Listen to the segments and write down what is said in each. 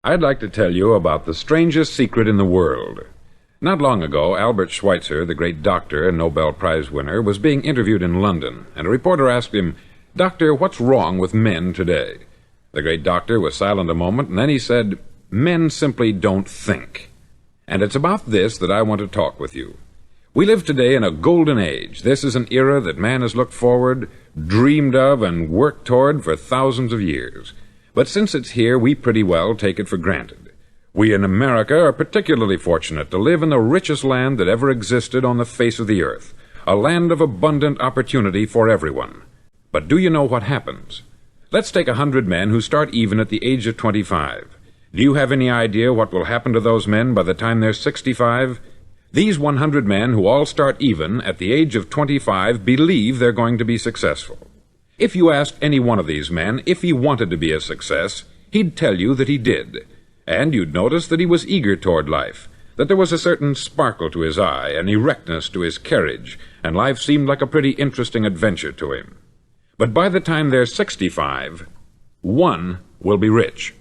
I'd like to tell you about the strangest secret in the world. Not long ago, Albert Schweitzer, the great doctor and Nobel Prize winner, was being interviewed in London, and a reporter asked him, "Doctor, what's wrong with men today?" The great doctor was silent a moment, and then he said, "Men simply don't think." And it's about this that I want to talk with you. We live today in a golden age. This is an era that man has looked forward, dreamed of, and worked toward for thousands of years. But since it's here, we pretty well take it for granted. We in America are particularly fortunate to live in the richest land that ever existed on the face of the earth, a land of abundant opportunity for everyone. But do you know what happens? Let's take 100 men who start even at the age of 25. Do you have any idea what will happen to those men by the time they're 65? These 100 men who all start even at the age of 25 believe they're going to be successful. If you asked any one of these men if he wanted to be a success, he'd tell you that he did. And you'd notice that he was eager toward life, that there was a certain sparkle to his eye, an erectness to his carriage, and life seemed like a pretty interesting adventure to him. But by the time they're 65, 1 will be rich,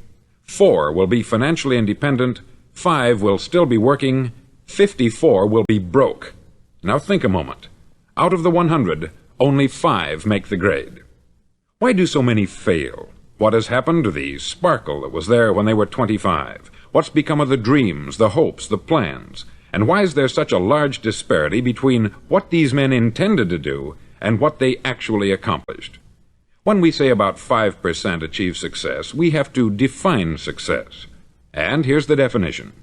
4 will be financially independent, 5 will still be working, 54 will be broke. Now think a moment. Out of the 100, only 5 make the grade. Why do so many fail? What has happened to the sparkle that was there when they were 25? What's become of the dreams, the hopes, the plans? And why is there such a large disparity between what these men intended to do and what they actually accomplished? When we say about 5% achieve success, we have to define success. And here's the definition.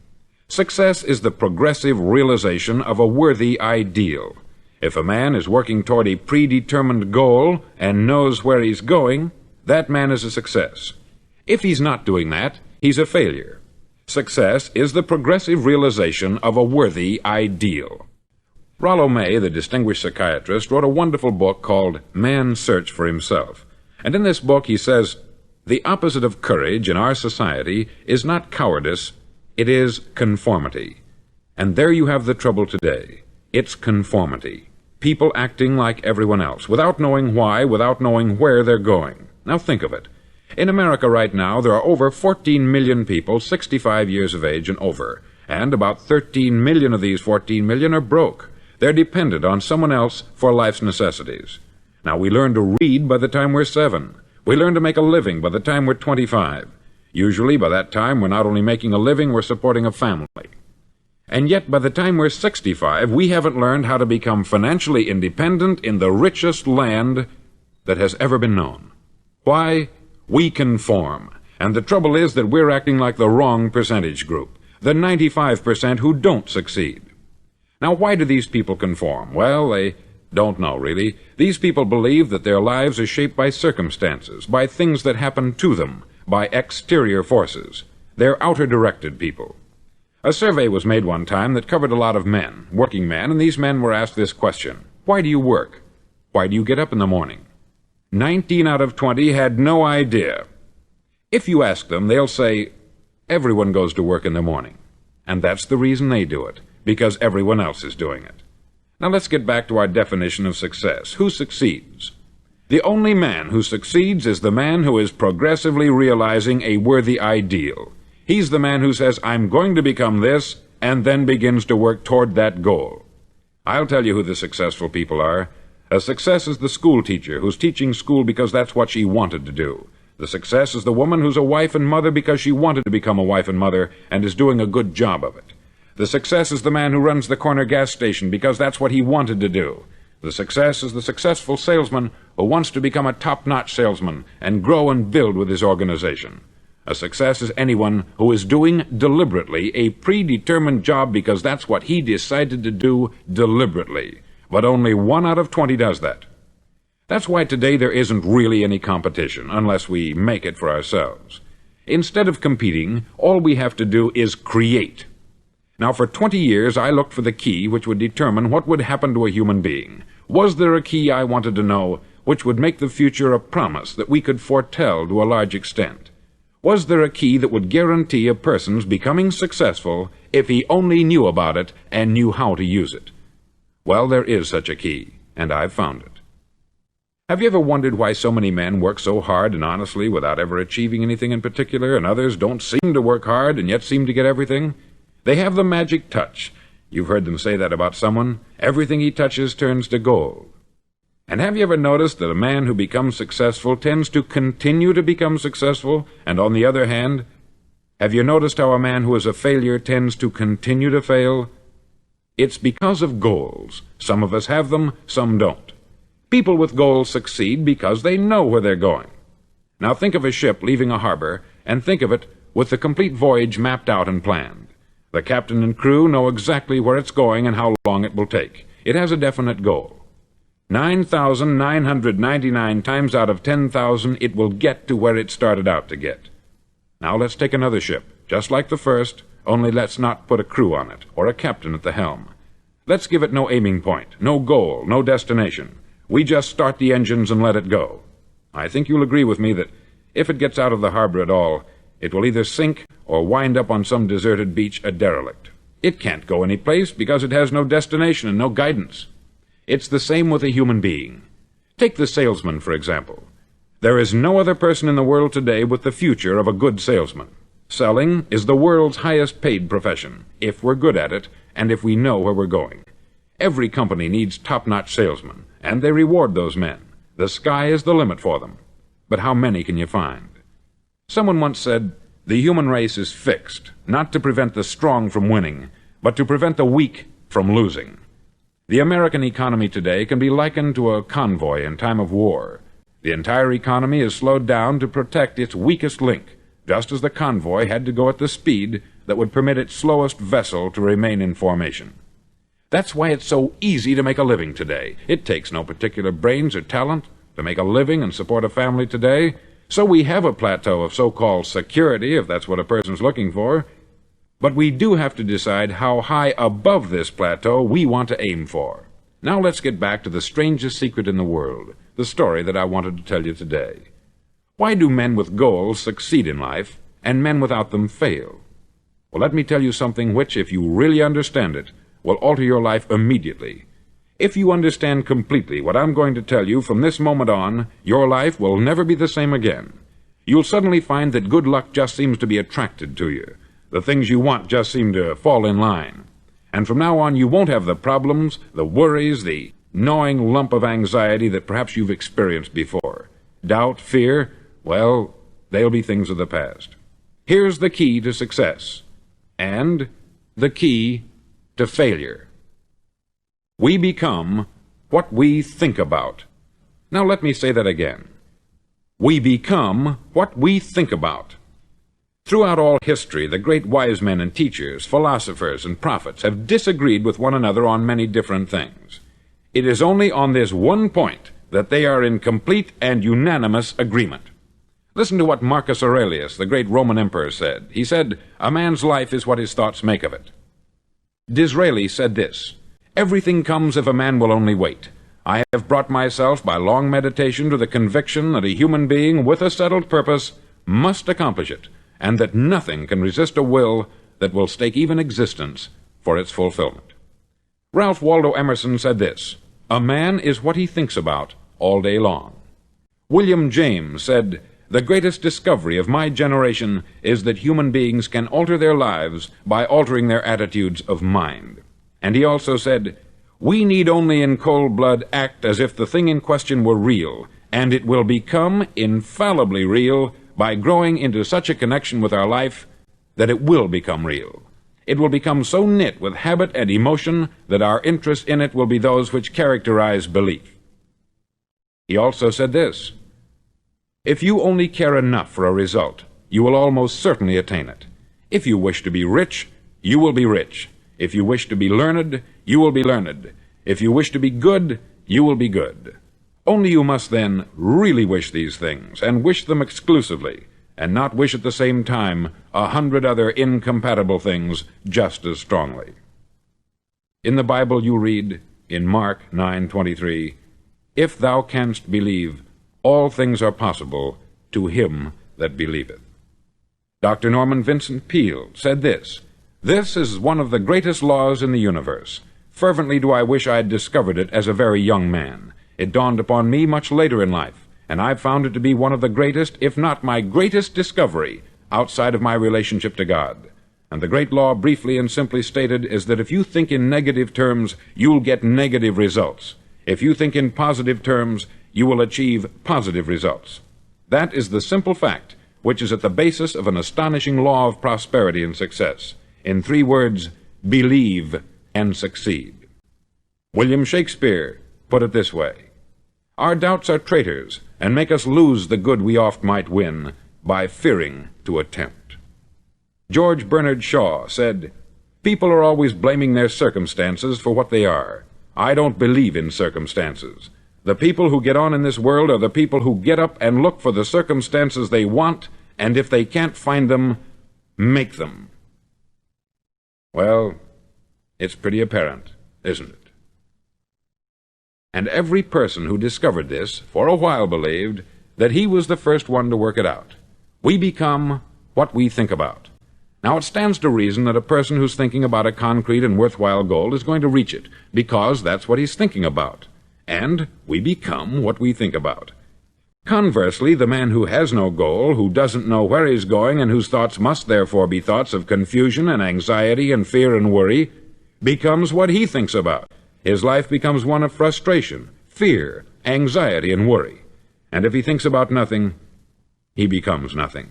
Success is the progressive realization of a worthy ideal. If a man is working toward a predetermined goal and knows where he's going, that man is a success. If he's not doing that, he's a failure. Success is the progressive realization of a worthy ideal. Rollo May, the distinguished psychiatrist, wrote a wonderful book called Man's Search for Himself. And in this book he says, the opposite of courage in our society is not cowardice, it is conformity. And there you have the trouble today. It's conformity. People acting like everyone else, without knowing why, without knowing where they're going. Now think of it. In America right now, there are over 14 million people 65 years of age and over, and about 13 million of these 14 million are broke. They're dependent on someone else for life's necessities. Now, we learn to read by the time we're 7. We learn to make a living by the time we're 25. Usually, by that time, we're not only making a living, we're supporting a family. And yet, by the time we're 65, we haven't learned how to become financially independent in the richest land that has ever been known. Why? We conform. And the trouble is that we're acting like the wrong percentage group, the 95% who don't succeed. Now, why do these people conform? Well, they don't know, really. These people believe that their lives are shaped by circumstances, by things that happen to them, by exterior forces. They're outer-directed people. A survey was made one time that covered a lot of men, working men, and these men were asked this question. Why do you work? Why do you get up in the morning? 19 out of 20 had no idea. If you ask them, they'll say, everyone goes to work in the morning. And that's the reason they do it, because everyone else is doing it. Now let's get back to our definition of success. Who succeeds? The only man who succeeds is the man who is progressively realizing a worthy ideal. He's the man who says, I'm going to become this, and then begins to work toward that goal. I'll tell you who the successful people are. A success is the school teacher who's teaching school because that's what she wanted to do. The success is the woman who's a wife and mother because she wanted to become a wife and mother and is doing a good job of it. The success is the man who runs the corner gas station because that's what he wanted to do. The success is the successful salesman who wants to become a top-notch salesman and grow and build with his organization. A success is anyone who is doing deliberately a predetermined job because that's what he decided to do deliberately. But only 1 out of 20 does that. That's why today there isn't really any competition, unless we make it for ourselves. Instead of competing, all we have to do is create. Now, for 20 years, I looked for the key which would determine what would happen to a human being. Was there a key I wanted to know which would make the future a promise that we could foretell to a large extent? Was there a key that would guarantee a person's becoming successful if he only knew about it and knew how to use it? Well, there is such a key, and I've found it. Have you ever wondered why so many men work so hard and honestly without ever achieving anything in particular, and others don't seem to work hard and yet seem to get everything? They have the magic touch. You've heard them say that about someone. Everything he touches turns to gold. And have you ever noticed that a man who becomes successful tends to continue to become successful, and on the other hand, have you noticed how a man who is a failure tends to continue to fail? It's because of goals. Some of us have them, some don't. People with goals succeed because they know where they're going. Now think of a ship leaving a harbor, and think of it with the complete voyage mapped out and planned. The captain and crew know exactly where it's going and how long it will take. It has a definite goal. 9,999 times out of 10,000 it will get to where it started out to get. Now let's take another ship, just like the first, only let's not put a crew on it, or a captain at the helm. Let's give it no aiming point, no goal, no destination. We just start the engines and let it go. I think you'll agree with me that if it gets out of the harbor at all, it will either sink or wind up on some deserted beach a derelict. It can't go any place because it has no destination and no guidance. It's the same with a human being. Take the salesman, for example. There is no other person in the world today with the future of a good salesman. Selling is the world's highest paid profession, if we're good at it and if we know where we're going. Every company needs top-notch salesmen, and they reward those men. The sky is the limit for them. But how many can you find? Someone once said, the human race is fixed, not to prevent the strong from winning, but to prevent the weak from losing. The American economy today can be likened to a convoy in time of war. The entire economy is slowed down to protect its weakest link, just as the convoy had to go at the speed that would permit its slowest vessel to remain in formation. That's why it's so easy to make a living today. It takes no particular brains or talent to make a living and support a family today. So we have a plateau of so-called security, if that's what a person's looking for. But we do have to decide how high above this plateau we want to aim for. Now let's get back to the strangest secret in the world, the story that I wanted to tell you today. Why do men with goals succeed in life, and men without them fail? Well, let me tell you something which, if you really understand it, will alter your life immediately. If you understand completely what I'm going to tell you from this moment on, your life will never be the same again. You'll suddenly find that good luck just seems to be attracted to you. The things you want just seem to fall in line. And from now on, you won't have the problems, the worries, the gnawing lump of anxiety that perhaps you've experienced before. Doubt, fear, well, they'll be things of the past. Here's the key to success, and the key to failure. We become what we think about. Now let me say that again. We become what we think about. Throughout all history, the great wise men and teachers, philosophers and prophets have disagreed with one another on many different things. It is only on this one point that they are in complete and unanimous agreement. Listen to what Marcus Aurelius, the great Roman emperor, said. He said, "A man's life is what his thoughts make of it." Disraeli said this, "Everything comes if a man will only wait. I have brought myself by long meditation to the conviction that a human being with a settled purpose must accomplish it, and that nothing can resist a will that will stake even existence for its fulfillment." Ralph Waldo Emerson said this, "A man is what he thinks about all day long." William James said, "The greatest discovery of my generation is that human beings can alter their lives by altering their attitudes of mind." And he also said, "We need only in cold blood act as if the thing in question were real, and it will become infallibly real by growing into such a connection with our life that it will become real. It will become so knit with habit and emotion that our interest in it will be those which characterize belief." He also said this, "If you only care enough for a result, you will almost certainly attain it. If you wish to be rich, you will be rich. If you wish to be learned, you will be learned. If you wish to be good, you will be good. Only you must then really wish these things, and wish them exclusively, and not wish at the same time 100 other incompatible things just as strongly." In the Bible you read, in Mark 9:23, "If thou canst believe, all things are possible to him that believeth." Dr. Norman Vincent Peale said this, "This is one of the greatest laws in the universe. Fervently do I wish I had discovered it as a very young man. It dawned upon me much later in life, and I've found it to be one of the greatest, if not my greatest discovery, outside of my relationship to God. And the great law, briefly and simply stated, is that if you think in negative terms, you'll get negative results. If you think in positive terms, you will achieve positive results. That is the simple fact which is at the basis of an astonishing law of prosperity and success. In 3 words, believe and succeed. William Shakespeare put it this way: "Our doubts are traitors, and make us lose the good we oft might win, by fearing to attempt." George Bernard Shaw said, "People are always blaming their circumstances for what they are. I don't believe in circumstances. The people who get on in this world are the people who get up and look for the circumstances they want, and if they can't find them, make them." Well, it's pretty apparent, isn't it? And every person who discovered this for a while believed that he was the first one to work it out. We become what we think about. Now, it stands to reason that a person who's thinking about a concrete and worthwhile goal is going to reach it, because that's what he's thinking about. And we become what we think about. Conversely, the man who has no goal, who doesn't know where he's going, and whose thoughts must therefore be thoughts of confusion and anxiety and fear and worry, becomes what he thinks about. His life becomes one of frustration, fear, anxiety, and worry. And if he thinks about nothing, he becomes nothing.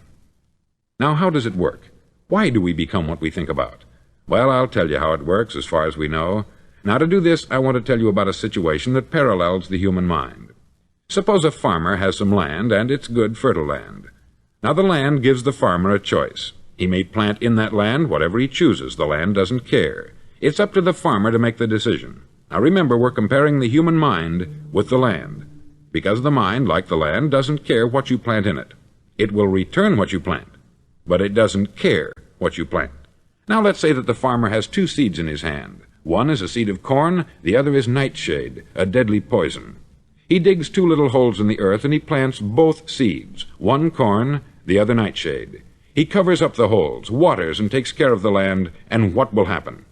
Now, how does it work? Why do we become what we think about? Well, I'll tell you how it works as far as we know. Now, to do this, I want to tell you about a situation that parallels the human mind. Suppose a farmer has some land, and it's good, fertile land. Now, the land gives the farmer a choice. He may plant in that land whatever he chooses. The land doesn't care. It's up to the farmer to make the decision. Now, remember, we're comparing the human mind with the land, because the mind, like the land, doesn't care what you plant in it. It will return what you plant, but it doesn't care what you plant. Now, let's say that the farmer has 2 seeds in his hand. One is a seed of corn, the other is nightshade, a deadly poison. He digs 2 little holes in the earth, and he plants both seeds, one corn, the other nightshade. He covers up the holes, waters, and takes care of the land, and what will happen?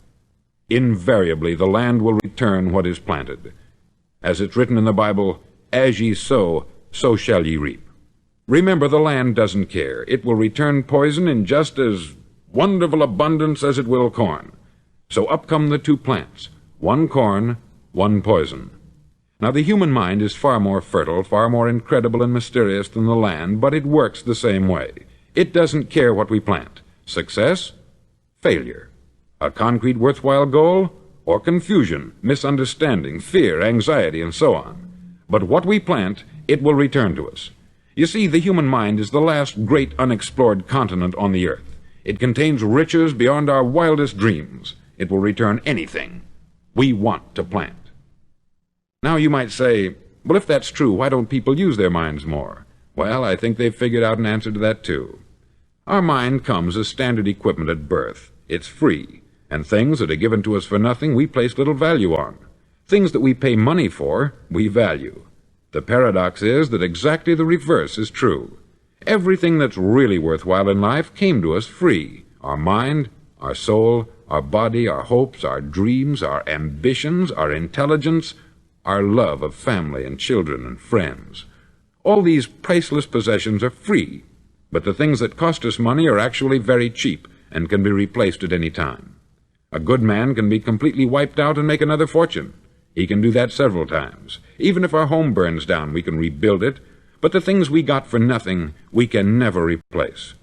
Invariably, the land will return what is planted. As it's written in the Bible, "As ye sow, so shall ye reap." Remember, the land doesn't care. It will return poison in just as wonderful abundance as it will corn. So up come the 2 plants, one corn, one poison. Now, the human mind is far more fertile, far more incredible and mysterious than the land, but it works the same way. It doesn't care what we plant. Success, failure. A concrete, worthwhile goal, or confusion, misunderstanding, fear, anxiety, and so on. But what we plant, it will return to us. You see, the human mind is the last great unexplored continent on the earth. It contains riches beyond our wildest dreams. It will return anything we want to plant. Now, you might say, well, if that's true, why don't people use their minds more? Well, I think they've figured out an answer to that, too. Our mind comes as standard equipment at birth. It's free. And things that are given to us for nothing, we place little value on. Things that we pay money for, we value. The paradox is that exactly the reverse is true. Everything that's really worthwhile in life came to us free. Our mind, our soul, our body, our hopes, our dreams, our ambitions, our intelligence, our love of family and children and friends. All these priceless possessions are free, but the things that cost us money are actually very cheap and can be replaced at any time. A good man can be completely wiped out and make another fortune. He can do that several times. Even if our home burns down, we can rebuild it, but the things we got for nothing, we can never replace.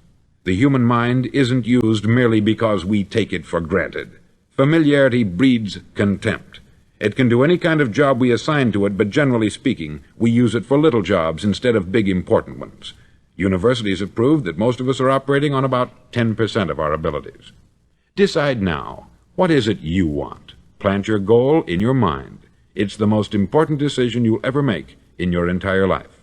The human mind isn't used merely because we take it for granted. Familiarity breeds contempt. It can do any kind of job we assign to it, but generally speaking, we use it for little jobs instead of big, important ones. Universities have proved that most of us are operating on about 10% of our abilities. Decide now. What is it you want? Plant your goal in your mind. It's the most important decision you'll ever make in your entire life.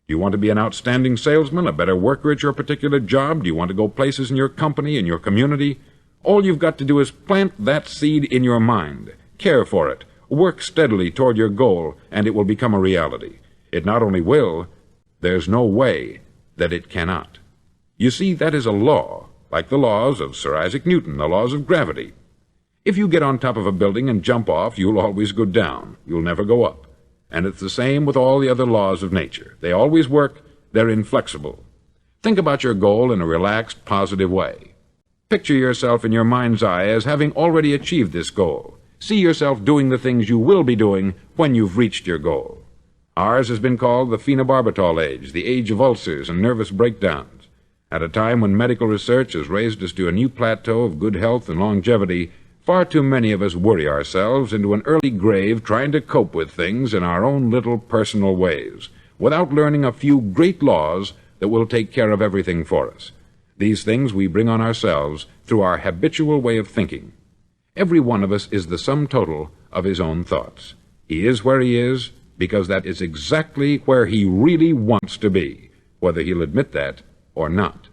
Do you want to be an outstanding salesman, a better worker at your particular job? Do you want to go places in your company, in your community? All you've got to do is plant that seed in your mind. Care for it. Work steadily toward your goal, and it will become a reality. It not only will, there's no way that it cannot. You see, that is a law, like the laws of Sir Isaac Newton, the laws of gravity. If you get on top of a building and jump off, you'll always go down. You'll never go up. And it's the same with all the other laws of nature. They always work, they're inflexible. Think about your goal in a relaxed, positive way. Picture yourself in your mind's eye as having already achieved this goal. See yourself doing the things you will be doing when you've reached your goal. Ours has been called the phenobarbital age, the age of ulcers and nervous breakdowns. At a time when medical research has raised us to a new plateau of good health and longevity, far too many of us worry ourselves into an early grave trying to cope with things in our own little personal ways, without learning a few great laws that will take care of everything for us. These things we bring on ourselves through our habitual way of thinking. Every one of us is the sum total of his own thoughts. He is where he is because that is exactly where he really wants to be, whether he'll admit that or not.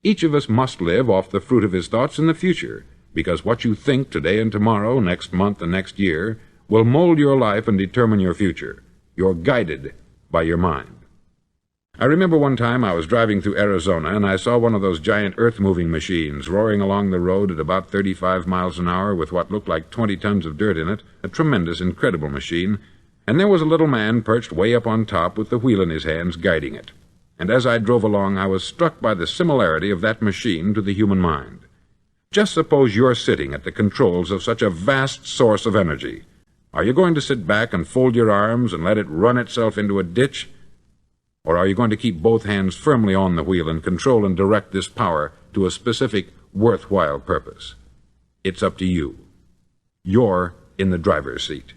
Each of us must live off the fruit of his thoughts in the future, because what you think today and tomorrow, next month and next year, will mold your life and determine your future. You're guided by your mind. I remember one time I was driving through Arizona and I saw one of those giant earth-moving machines roaring along the road at about 35 miles an hour with what looked like 20 tons of dirt in it, a tremendous, incredible machine, and there was a little man perched way up on top with the wheel in his hands guiding it. And as I drove along, I was struck by the similarity of that machine to the human mind. Just suppose you're sitting at the controls of such a vast source of energy. Are you going to sit back and fold your arms and let it run itself into a ditch? Or are you going to keep both hands firmly on the wheel and control and direct this power to a specific, worthwhile purpose? It's up to you. You're in the driver's seat.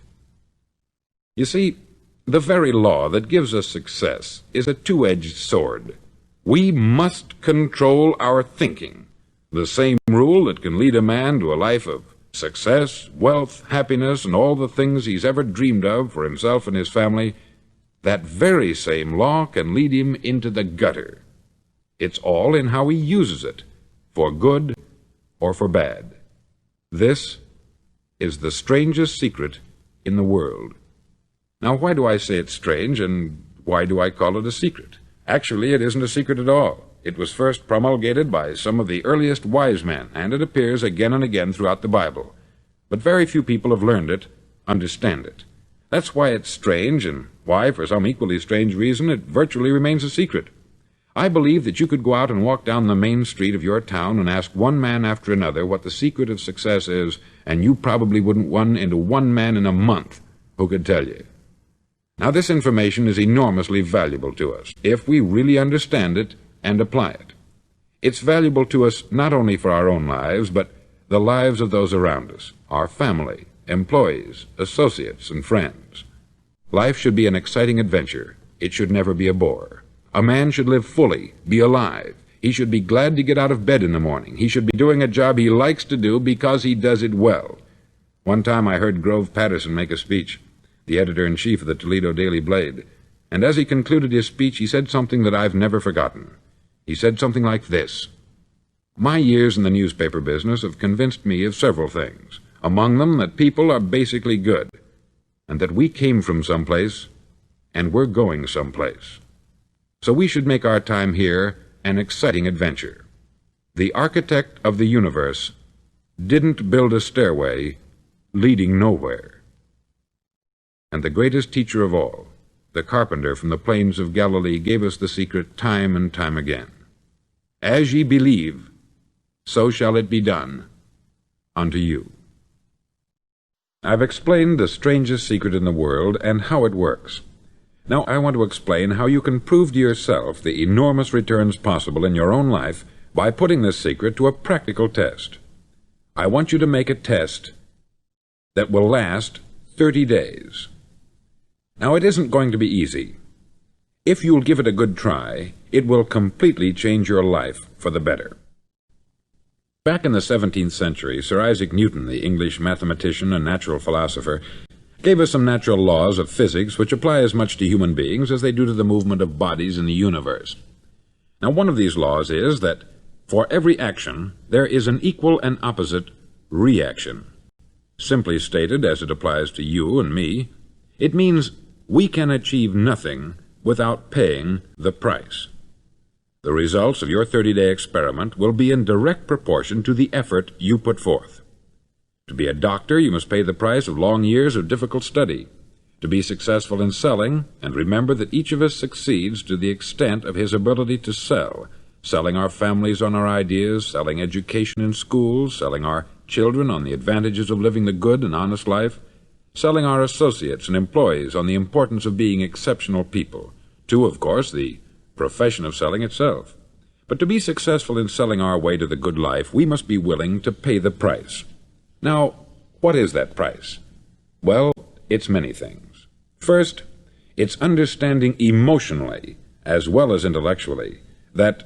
You see, the very law that gives us success is a two-edged sword. We must control our thinking. The same rule that can lead a man to a life of success, wealth, happiness, and all the things he's ever dreamed of for himself and his family, that very same law can lead him into the gutter. It's all in how he uses it, for good or for bad. This is the strangest secret in the world. Now, why do I say it's strange, and why do I call it a secret? Actually, it isn't a secret at all. It was first promulgated by some of the earliest wise men, and it appears again and again throughout the Bible. But very few people have learned it, understand it. That's why it's strange, and why, for some equally strange reason, it virtually remains a secret. I believe that you could go out and walk down the main street of your town and ask one man after another what the secret of success is, and you probably wouldn't run into one man in a month who could tell you. Now, this information is enormously valuable to us, if we really understand it and apply it. It's valuable to us not only for our own lives, but the lives of those around us, our family, employees, associates, and friends. Life should be an exciting adventure. It should never be a bore. A man should live fully, be alive. He should be glad to get out of bed in the morning. He should be doing a job he likes to do because he does it well. One time I heard Grove Patterson make a speech, the editor-in-chief of the Toledo Daily Blade, and as he concluded his speech, he said something that I've never forgotten. He said something like this: "My years in the newspaper business have convinced me of several things, among them that people are basically good, and that we came from someplace, and we're going someplace. So we should make our time here an exciting adventure. The architect of the universe didn't build a stairway leading nowhere." And the greatest teacher of all, the carpenter from the plains of Galilee, gave us the secret time and time again. As ye believe, so shall it be done unto you. I've explained the strangest secret in the world and how it works. Now I want to explain how you can prove to yourself the enormous returns possible in your own life by putting this secret to a practical test. I want you to make a test that will last 30 days. Now, it isn't going to be easy. If you'll give it a good try, it will completely change your life for the better. Back in the 17th century, Sir Isaac Newton, the English mathematician and natural philosopher, gave us some natural laws of physics which apply as much to human beings as they do to the movement of bodies in the universe. Now, one of these laws is that for every action, there is an equal and opposite reaction. Simply stated, as it applies to you and me, it means we can achieve nothing without paying the price. The results of your 30-day experiment will be in direct proportion to the effort you put forth. To be a doctor, you must pay the price of long years of difficult study. to be successful in selling, and remember that each of us succeeds to the extent of his ability to sell, selling our families on our ideas, selling education in schools, selling our children on the advantages of living the good and honest life, selling our associates and employees on the importance of being exceptional people, to, of course, the profession of selling itself. But to be successful in selling our way to the good life, we must be willing to pay the price. Now, what is that price? Well, it's many things. First, it's understanding emotionally, as well as intellectually, that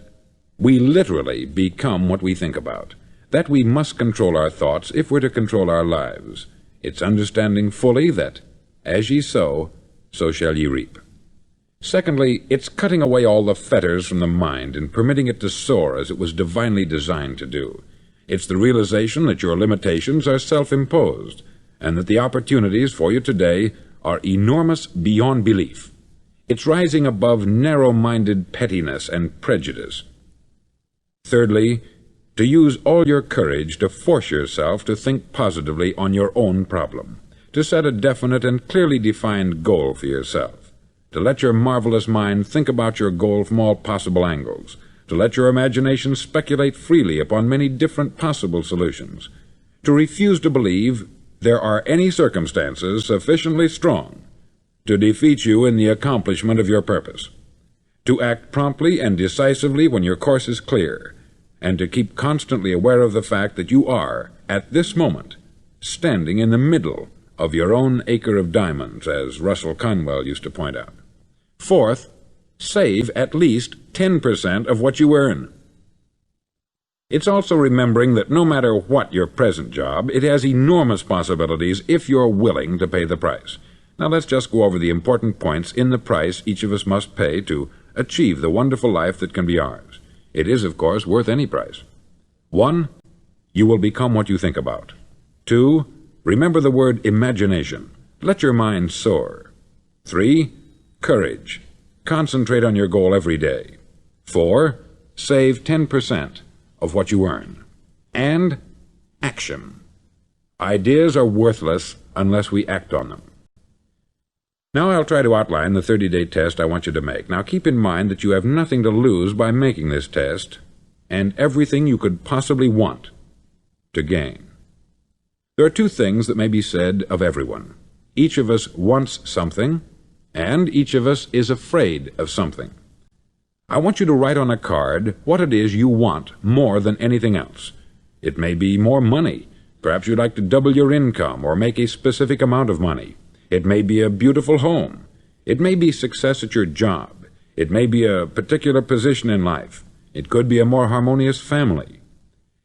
we literally become what we think about, that we must control our thoughts if we're to control our lives. It's understanding fully that, as ye sow, so shall ye reap. Secondly, it's cutting away all the fetters from the mind and permitting it to soar as it was divinely designed to do. It's the realization that your limitations are self-imposed, and that the opportunities for you today are enormous beyond belief. It's rising above narrow-minded pettiness and prejudice. Thirdly, to use all your courage to force yourself to think positively on your own problem, to set a definite and clearly defined goal for yourself, to let your marvelous mind think about your goal from all possible angles, to let your imagination speculate freely upon many different possible solutions, to refuse to believe there are any circumstances sufficiently strong to defeat you in the accomplishment of your purpose, to act promptly and decisively when your course is clear, and to keep constantly aware of the fact that you are, at this moment, standing in the middle of your own acre of diamonds, as Russell Conwell used to point out. Fourth, save at least 10% of what you earn. It's also remembering that no matter what your present job, it has enormous possibilities if you're willing to pay the price. Now let's just go over the important points in the price each of us must pay to achieve the wonderful life that can be ours. It is, of course, worth any price. 1. You will become what you think about. 2. Remember the word imagination. Let your mind soar. 3. Courage. Concentrate on your goal every day. 4. Save 10% of what you earn. And action. Ideas are worthless unless we act on them. Now I'll try to outline the 30-day test I want you to make. Now keep in mind that you have nothing to lose by making this test, and everything you could possibly want to gain. There are two things that may be said of everyone. Each of us wants something, and each of us is afraid of something. I want you to write on a card what it is you want more than anything else. It may be more money. Perhaps you'd like to double your income or make a specific amount of money. It may be a beautiful home. It may be success at your job. It may be a particular position in life. It could be a more harmonious family.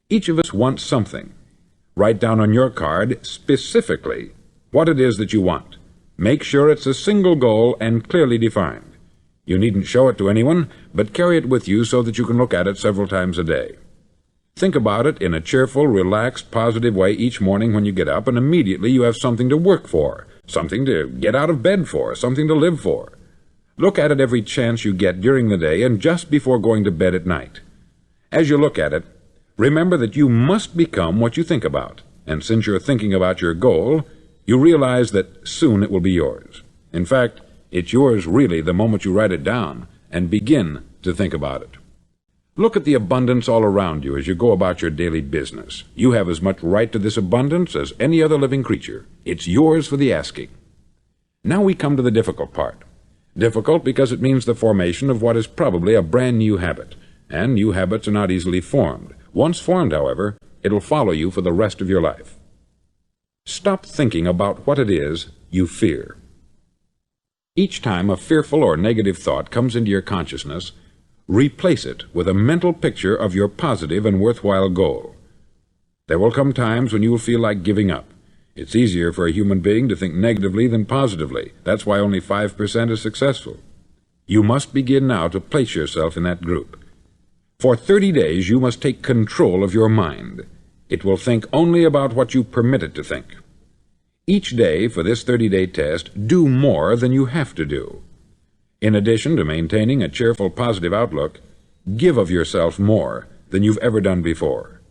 Each of us wants something. Write down on your card specifically what it is that you want. Make sure it's a single goal and clearly defined. You needn't show it to anyone, but carry it with you so that you can look at it several times a day. Think about it in a cheerful, relaxed, positive way each morning when you get up, and immediately you have something to work for, something to get out of bed for, something to live for. Look at it every chance you get during the day and just before going to bed at night. As you look at it, remember that you must become what you think about, and since you're thinking about your goal, you realize that soon it will be yours. In fact, it's yours really the moment you write it down and begin to think about it. Look at the abundance all around you as you go about your daily business. You have as much right to this abundance as any other living creature. It's yours for the asking. Now we come to the difficult part. Difficult because it means the formation of what is probably a brand new habit, and new habits are not easily formed. Once formed, however, it'll follow you for the rest of your life. Stop thinking about what it is you fear. Each time a fearful or negative thought comes into your consciousness, replace it with a mental picture of your positive and worthwhile goal. There will come times when you will feel like giving up. It's easier for a human being to think negatively than positively. That's why only 5% is successful. You must begin now to place yourself in that group. For 30 days you must take control of your mind. It will think only about what you permit it to think. Each day for this 30-day test, do more than you have to do. In addition to maintaining a cheerful, positive outlook, give of yourself more than you've ever done before.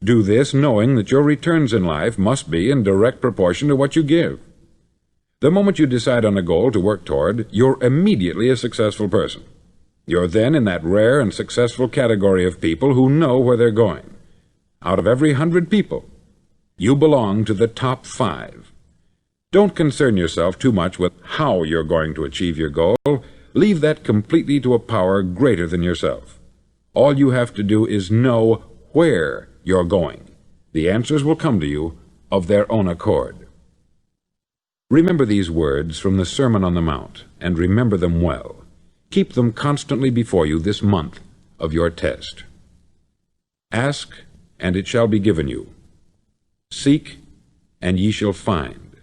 Do this knowing that your returns in life must be in direct proportion to what you give. The moment you decide on a goal to work toward, you're immediately a successful person. You're then in that rare and successful category of people who know where they're going. Out of every 100 people, you belong to the top 5. Don't concern yourself too much with how you're going to achieve your goal. Leave that completely to a power greater than yourself. All you have to do is know where you're going. The answers will come to you of their own accord. Remember these words from the Sermon on the Mount, and remember them well. Keep them constantly before you this month of your test. Ask, and it shall be given you. Seek, and ye shall find.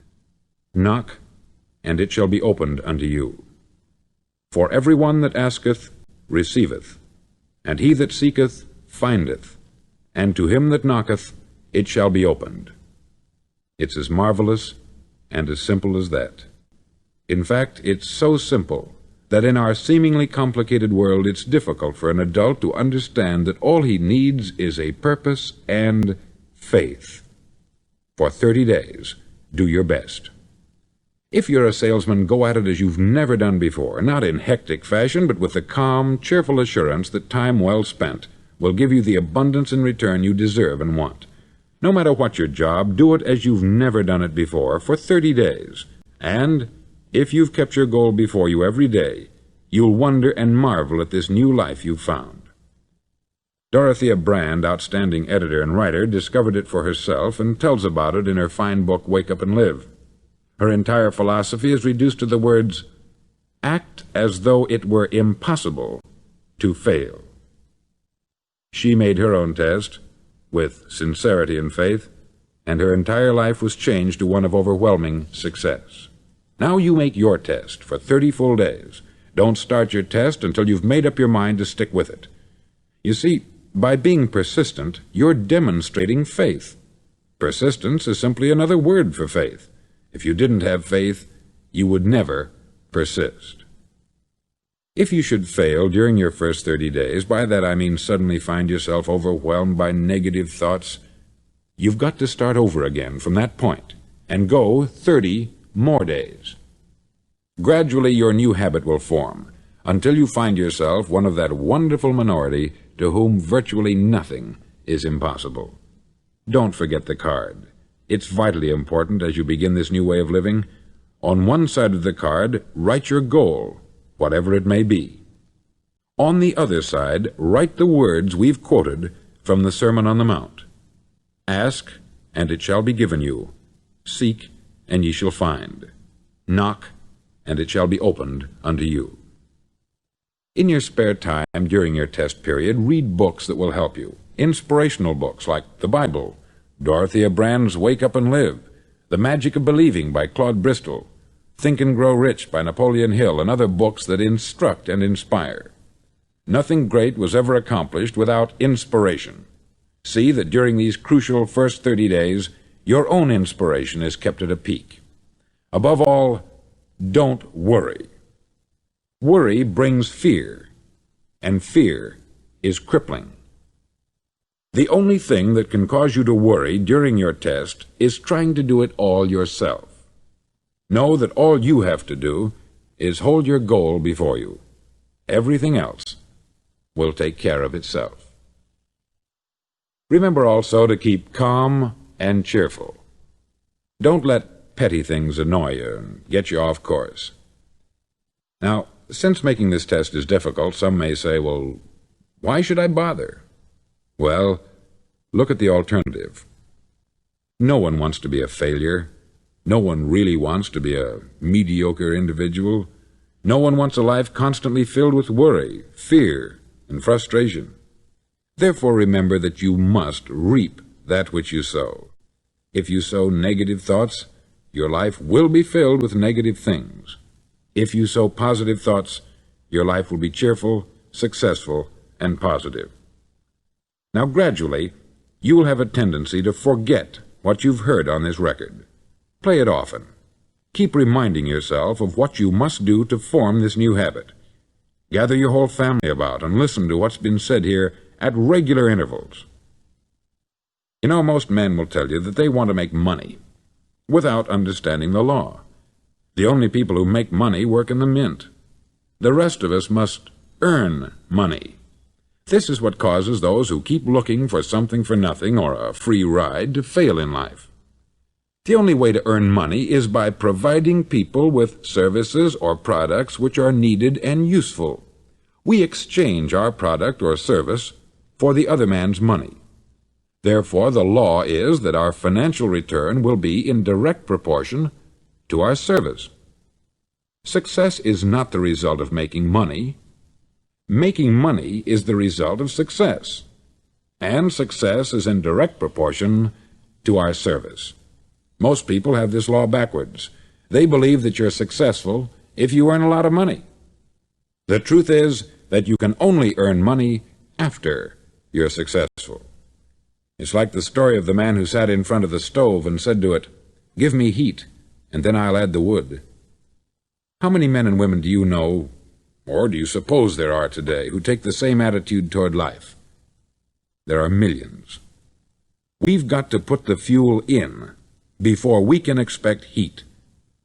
Knock, and it shall be opened unto you. For every one that asketh receiveth, and he that seeketh findeth, and to him that knocketh it shall be opened. It's as marvelous and as simple as that. In fact, it's so simple that in our seemingly complicated world it's difficult for an adult to understand that all he needs is a purpose and faith. For 30 days, do your best. If you're a salesman, go at it as you've never done before, not in hectic fashion, but with the calm, cheerful assurance that time well spent will give you the abundance in return you deserve and want. No matter what your job, do it as you've never done it before for 30 days. And if you've kept your goal before you every day, you'll wonder and marvel at this new life you've found. Dorothea Brand, outstanding editor and writer, discovered it for herself and tells about it in her fine book, Wake Up and Live. Her entire philosophy is reduced to the words, act as though it were impossible to fail. She made her own test with sincerity and faith, and her entire life was changed to one of overwhelming success. Now you make your test for 30 full days. Don't start your test until you've made up your mind to stick with it. You see, by being persistent, you're demonstrating faith. Persistence is simply another word for faith. If you didn't have faith, you would never persist. If you should fail during your first 30 days, by that I mean suddenly find yourself overwhelmed by negative thoughts, you've got to start over again from that point and go 30 more days. Gradually your new habit will form until you find yourself one of that wonderful minority to whom virtually nothing is impossible. Don't forget the card. It's vitally important as you begin this new way of living. On one side of the card, write your goal, whatever it may be. On the other side, write the words we've quoted from the Sermon on the Mount. Ask, and it shall be given you. Seek, and ye shall find. Knock, and it shall be opened unto you. In your spare time during your test period, read books that will help you. Inspirational books like the Bible, Dorothea Brand's Wake Up and Live, The Magic of Believing by Claude Bristol, Think and Grow Rich by Napoleon Hill, and other books that instruct and inspire. Nothing great was ever accomplished without inspiration. See that during these crucial first 30 days, your own inspiration is kept at a peak. Above all, don't worry. Worry brings fear, and fear is crippling. The only thing that can cause you to worry during your test is trying to do it all yourself. Know that all you have to do is hold your goal before you. Everything else will take care of itself. Remember also to keep calm and cheerful. Don't let petty things annoy you and get you off course. Now, since making this test is difficult, some may say, well, why should I bother? Well, look at the alternative. No one wants to be a failure. No one really wants to be a mediocre individual. No one wants a life constantly filled with worry, fear, and frustration. Therefore, remember that you must reap that which you sow. If you sow negative thoughts, your life will be filled with negative things. If you sow positive thoughts, your life will be cheerful, successful, and positive. Now, gradually, you will have a tendency to forget what you've heard on this record. Play it often. Keep reminding yourself of what you must do to form this new habit. Gather your whole family about and listen to what's been said here at regular intervals. You know, most men will tell you that they want to make money without understanding the law. The only people who make money work in the mint. The rest of us must earn money. This is what causes those who keep looking for something for nothing or a free ride to fail in life. The only way to earn money is by providing people with services or products which are needed and useful. We exchange our product or service for the other man's money. Therefore, the law is that our financial return will be in direct proportion to our service. Success is not the result of making money. Making money is the result of success, and success is in direct proportion to our service. Most people have this law backwards. They believe that you're successful if you earn a lot of money. The truth is that you can only earn money after you're successful. It's like the story of the man who sat in front of the stove and said to it, "Give me heat, and then I'll add the wood." How many men and women do you know, or do you suppose there are today, who take the same attitude toward life? There are millions. We've got to put the fuel in before we can expect heat.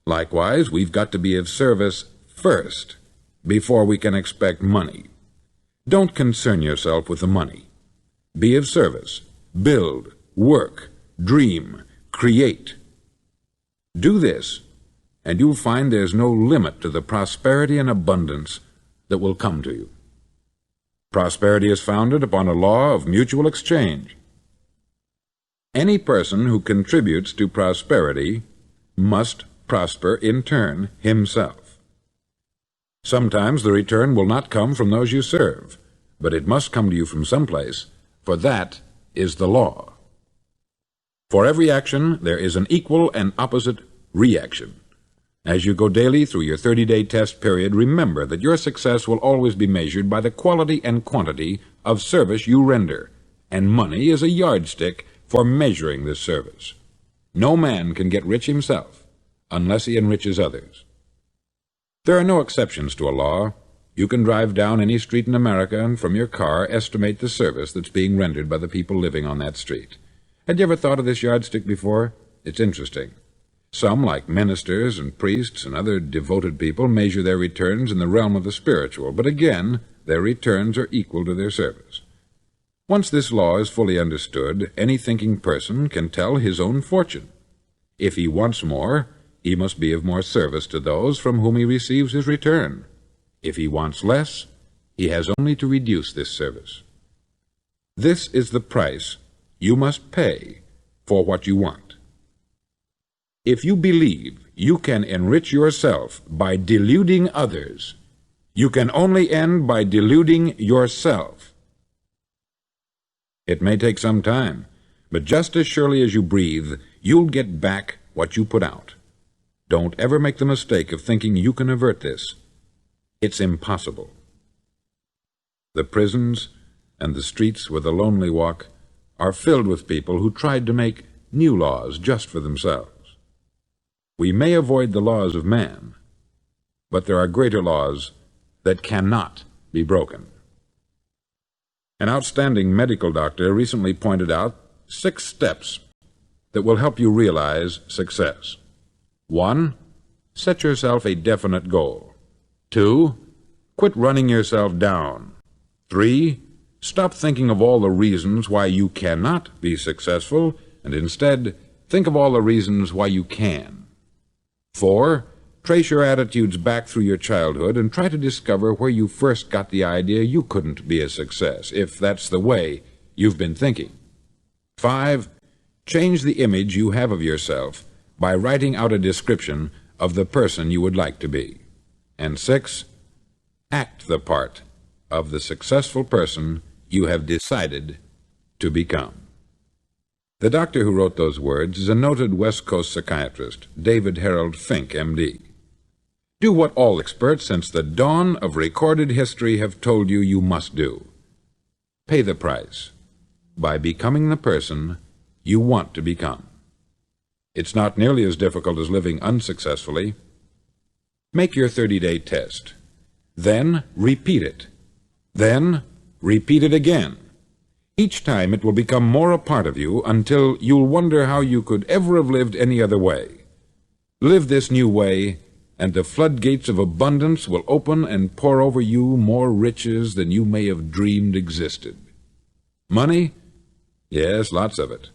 Likewise, we've got to be of service first before we can expect money. Don't concern yourself with the money. Be of service. Build, work, dream, create. Do this, and you'll find there's no limit to the prosperity and abundance that will come to you. Prosperity is founded upon a law of mutual exchange. Any person who contributes to prosperity must prosper in turn himself. Sometimes the return will not come from those you serve, but it must come to you from someplace, for that is the law. For every action, there is an equal and opposite reaction. As you go daily through your 30-day test period, remember that your success will always be measured by the quality and quantity of service you render, and money is a yardstick for measuring this service. No man can get rich himself unless he enriches others. There are no exceptions to a law. You can drive down any street in America and from your car estimate the service that's being rendered by the people living on that street. Had you ever thought of this yardstick before? It's interesting. Some, like ministers and priests and other devoted people, measure their returns in the realm of the spiritual, but again, their returns are equal to their service. Once this law is fully understood, any thinking person can tell his own fortune. If he wants more, he must be of more service to those from whom he receives his return. If he wants less, he has only to reduce this service. This is the price you must pay for what you want. If you believe you can enrich yourself by deluding others, you can only end by deluding yourself. It may take some time, but just as surely as you breathe, you'll get back what you put out. Don't ever make the mistake of thinking you can avert this. It's impossible. The prisons and the streets where the lonely walk are filled with people who tried to make new laws just for themselves. We may avoid the laws of man, but there are greater laws that cannot be broken. An outstanding medical doctor recently pointed out 6 steps that will help you realize success. 1. Set yourself a definite goal. 2. Quit running yourself down. 3. Stop thinking of all the reasons why you cannot be successful, and instead think of all the reasons why you can. 4. Trace your attitudes back through your childhood and try to discover where you first got the idea you couldn't be a success, if that's the way you've been thinking. 5. Change the image you have of yourself by writing out a description of the person you would like to be. And 6. Act the part of the successful person you have decided to become. The doctor who wrote those words is a noted West Coast psychiatrist, David Harold Fink, M.D. Do what all experts since the dawn of recorded history have told you you must do. Pay the price by becoming the person you want to become. It's not nearly as difficult as living unsuccessfully. Make your 30-day test. Then repeat it. Then repeat it again. Each time it will become more a part of you until you'll wonder how you could ever have lived any other way. Live this new way and the floodgates of abundance will open and pour over you more riches than you may have dreamed existed. Money? Yes, lots of it.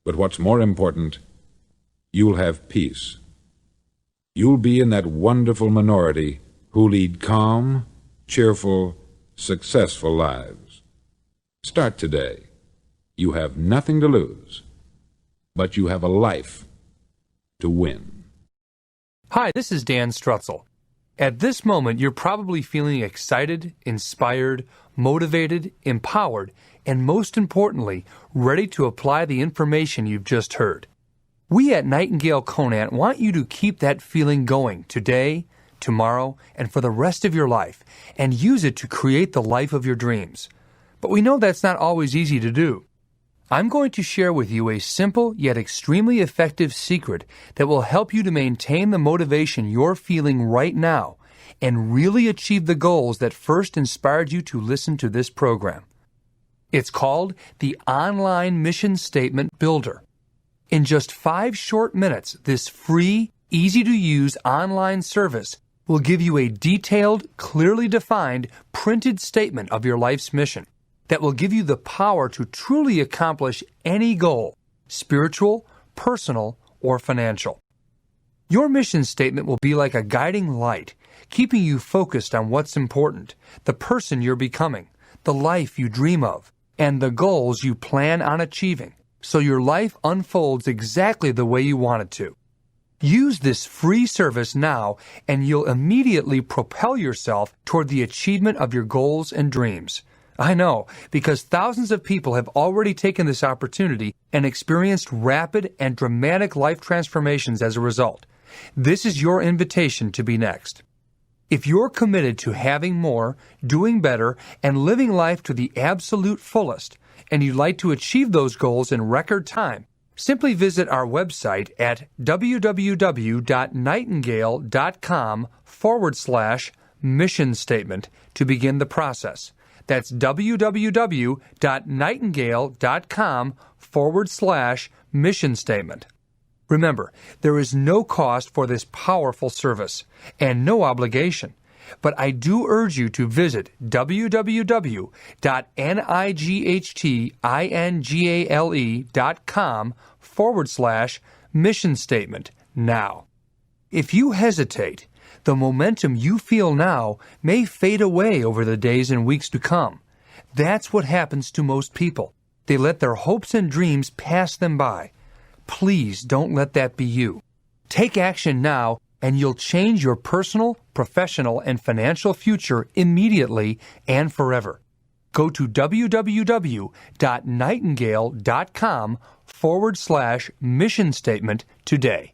But what's more important, you'll have peace. You'll be in that wonderful minority who lead calm, cheerful, successful lives. Start today. You have nothing to lose, but you have a life to win. Hi, this is Dan Strutzel. At this moment, you're probably feeling excited, inspired, motivated, empowered, and most importantly, ready to apply the information you've just heard. We at Nightingale Conant want you to keep that feeling going today, tomorrow, and for the rest of your life, and use it to create the life of your dreams. But we know that's not always easy to do. I'm going to share with you a simple yet extremely effective secret that will help you to maintain the motivation you're feeling right now and really achieve the goals that first inspired you to listen to this program. It's called the Online Mission Statement Builder. In just 5 short minutes, this free, easy-to-use online service will give you a detailed, clearly defined, printed statement of your life's mission that will give you the power to truly accomplish any goal, spiritual, personal, or financial. Your mission statement will be like a guiding light, keeping you focused on what's important, the person you're becoming, the life you dream of, and the goals you plan on achieving, so your life unfolds exactly the way you want it to. Use this free service now, and you'll immediately propel yourself toward the achievement of your goals and dreams. I know, because thousands of people have already taken this opportunity and experienced rapid and dramatic life transformations as a result. This is your invitation to be next. If you're committed to having more, doing better, and living life to the absolute fullest, and you'd like to achieve those goals in record time, simply visit our website at www.nightingale.com/mission statement to begin the process. That's www.nightingale.com/mission statement. Remember, there is no cost for this powerful service and no obligation, but I do urge you to visit www.nightingale.com/mission statement now. If you hesitate, the momentum you feel now may fade away over the days and weeks to come. That's what happens to most people. They let their hopes and dreams pass them by. Please don't let that be you. Take action now, and you'll change your personal, professional, and financial future immediately and forever. Go to www.nightingale.com/mission statement today.